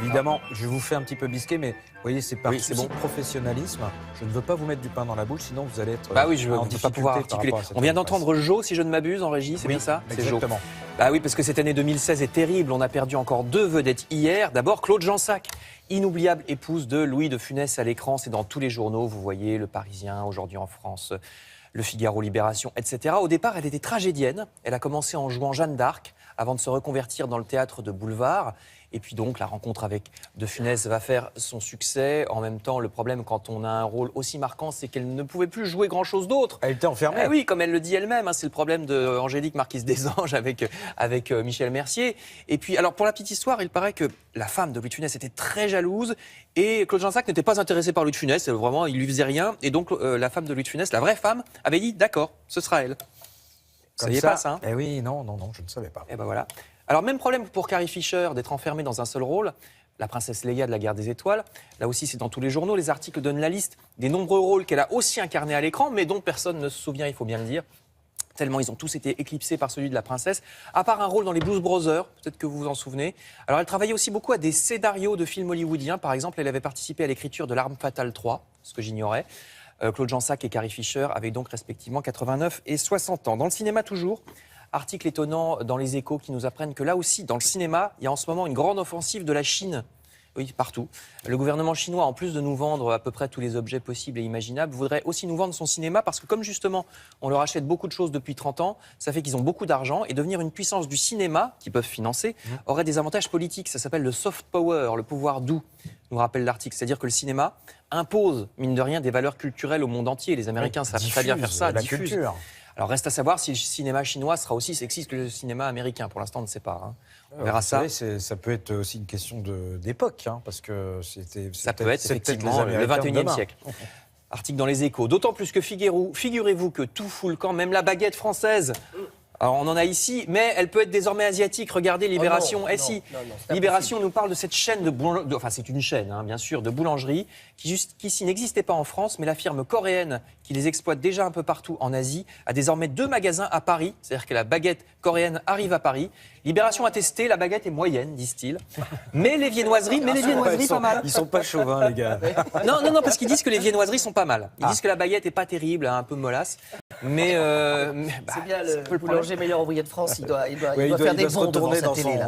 évidemment, je vous fais un petit peu bisquer, mais vous voyez, c'est par souci bon. de professionnalisme. Je ne veux pas vous mettre du pain dans la bouche, sinon vous allez être Bah oui, je ne en vais pas pouvoir difficulté par articuler. rapport à cette On vient presse. d'entendre Jo, si je ne m'abuse, en régie, c'est bien ça? C'est Jo. Exactement. Bah oui, parce que cette année 2016 est terrible. On a perdu encore 2 vedettes hier. D'abord, Claude Jansac, inoubliable épouse de Louis de Funès à l'écran. C'est dans tous les journaux. Vous voyez, Le Parisien, Aujourd'hui en France, Le Figaro, Libération, etc. Au départ, elle était tragédienne. Elle a commencé en jouant Jeanne d'Arc avant de se reconvertir dans le théâtre de boulevard. Et puis donc, la rencontre avec De Funès va faire son succès. En même temps, le problème quand on a un rôle aussi marquant, c'est qu'elle ne pouvait plus jouer grand-chose d'autre. Elle était enfermée. Eh oui, comme elle le dit elle-même, hein, c'est le problème d'Angélique Marquise des Anges avec Michel Mercier. Et puis, alors pour la petite histoire, il paraît que la femme de Louis de Funès était très jalouse et Claude Jansac n'était pas intéressé par Louis de Funès. Vraiment, il lui faisait rien. Et donc, la femme de Louis de Funès, la vraie femme, avait dit d'accord, ce sera elle. Vous ne saviez pas ça, hein? Eh oui, non, je ne savais pas. Et ben voilà. Alors, même problème pour Carrie Fisher d'être enfermée dans un seul rôle. La princesse Leia de la Guerre des Étoiles. Là aussi, c'est dans tous les journaux. Les articles donnent la liste des nombreux rôles qu'elle a aussi incarnés à l'écran, mais dont personne ne se souvient, il faut bien le dire. Tellement ils ont tous été éclipsés par celui de la princesse, à part un rôle dans les Blues Brothers, peut-être que vous vous en souvenez. Alors elle travaillait aussi beaucoup à des scénarios de films hollywoodiens. Par exemple, elle avait participé à l'écriture de L'Arme Fatale 3, ce que j'ignorais. Claude Jansac et Carrie Fisher avaient donc respectivement 89 et 60 ans. Dans le cinéma toujours, article étonnant dans Les Échos qui nous apprennent que là aussi, dans le cinéma, il y a en ce moment une grande offensive de la Chine. Oui, partout. Le gouvernement chinois, en plus de nous vendre à peu près tous les objets possibles et imaginables, voudrait aussi nous vendre son cinéma parce que comme justement, on leur achète beaucoup de choses depuis 30 ans, ça fait qu'ils ont beaucoup d'argent et devenir une puissance du cinéma, qu'ils peuvent financer, aurait des avantages politiques. Ça s'appelle le soft power, le pouvoir doux, nous rappelle l'article. C'est-à-dire que le cinéma impose, mine de rien, des valeurs culturelles au monde entier. Les Américains savent très bien faire ça, la diffusent. culture. Alors reste à savoir si le cinéma chinois sera aussi sexiste que le cinéma américain. Pour l'instant, on ne sait pas. Hein. On verra ça. Vous savez, ça peut être aussi une question d'époque, hein, parce que ça peut être effectivement le 21e siècle. Article dans Les Échos. D'autant plus que figurez-vous que tout fout le camp, même la baguette française. Alors on en a ici, mais elle peut être désormais asiatique. Regardez Libération. Libération nous parle de cette chaîne de boulangerie, enfin c'est une chaîne, hein, bien sûr, de boulangerie qui jusqu'ici n'existait pas en France, mais la firme coréenne qui les exploite déjà un peu partout en Asie a désormais 2 magasins à Paris. C'est-à-dire que la baguette coréenne arrive à Paris. Libération a testé, la baguette est moyenne, disent-ils. Mais les viennoiseries, pas mal. Ils sont pas chauvins, les gars. Non, parce qu'ils disent que les viennoiseries sont pas mal. Ils disent que la baguette est pas terrible, hein, un peu mollasse. Mais c'est bien le boulanger meilleur ouvrier de France. Il doit faire des bons devant sa télé.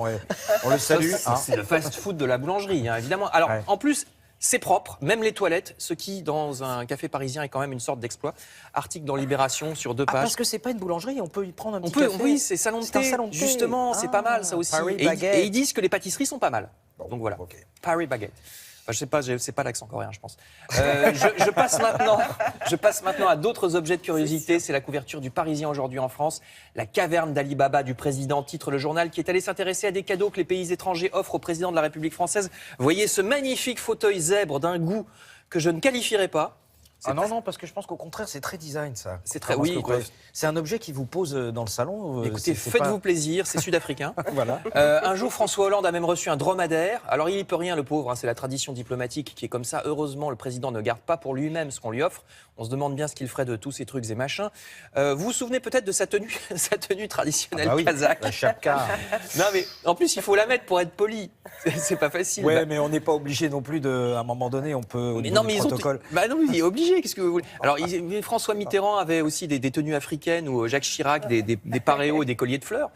On le salue. C'est le fast-food de la boulangerie, hein, évidemment. Alors, en plus, c'est propre, même les toilettes, ce qui, dans un café parisien, est quand même une sorte d'exploit. Article dans Libération sur 2 pages. Parce que c'est pas une boulangerie, on peut y prendre un petit café. Oui, c'est salon de thé. Justement, c'est pas mal, ça aussi. Et ils disent que les pâtisseries sont pas mal. Donc voilà, Paris Baguette. Enfin, je sais pas, c'est pas l'accent coréen, je pense. Je passe maintenant à d'autres objets de curiosité. C'est la couverture du Parisien aujourd'hui en France. La caverne d'Ali Baba du président, titre le journal, qui est allé s'intéresser à des cadeaux que les pays étrangers offrent au président de la République française. Voyez ce magnifique fauteuil zèbre d'un goût que je ne qualifierais pas. Non, parce que je pense qu'au contraire, c'est très design, ça. C'est très, oui. C'est un objet qui vous pose dans le salon. Écoutez, faites-vous plaisir, c'est sud-africain. Voilà. Un jour, François Hollande a même reçu un dromadaire. Alors, il n'y peut rien, le pauvre, hein, c'est la tradition diplomatique qui est comme ça. Heureusement, le président ne garde pas pour lui-même ce qu'on lui offre. On se demande bien ce qu'il ferait de tous ces trucs et machins. Vous vous souvenez peut-être de sa tenue traditionnelle kazakh. La chapka. Non, mais en plus, il faut la mettre pour être poli. C'est pas facile. Ouais, mais on n'est pas obligé non plus à un moment donné, on peut au niveau du protocole. Non, il est obligé. Qu'est-ce que vous voulez? Alors, François Mitterrand avait aussi des tenues africaines ou Jacques Chirac, des paréos et des colliers de fleurs.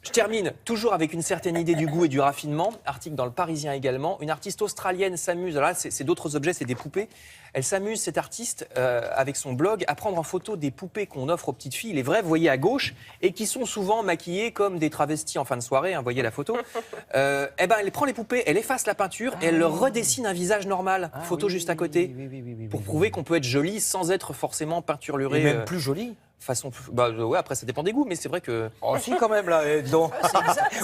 Je termine toujours avec une certaine idée du goût et du raffinement. Article dans Le Parisien également. Une artiste australienne s'amuse. Alors là, c'est d'autres objets, c'est des poupées. Elle s'amuse, cette artiste, avec son blog, à prendre en photo des poupées qu'on offre aux petites filles, les vraies, vous voyez à gauche, et qui sont souvent maquillées comme des travestis en fin de soirée. Hein, voyez la photo. Elle prend les poupées, elle efface la peinture et elle leur redessine un visage normal. Photo juste à côté. Pour prouver qu'on peut être jolie sans être forcément peinturlurée. Et même plus jolie. Ouais, après ça dépend des goûts, mais c'est vrai que. Oh si quand même là, donc.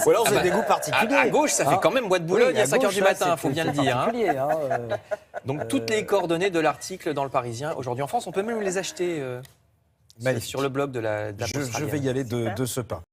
Ou alors vous avez des goûts particuliers. À gauche, ça fait quand même bois de Boulogne à 5h du matin, il faut bien le dire. Hein. Donc toutes les coordonnées de l'article dans Le Parisien aujourd'hui en France, on peut même les acheter sur le blog de la Je vais y aller de ce pas.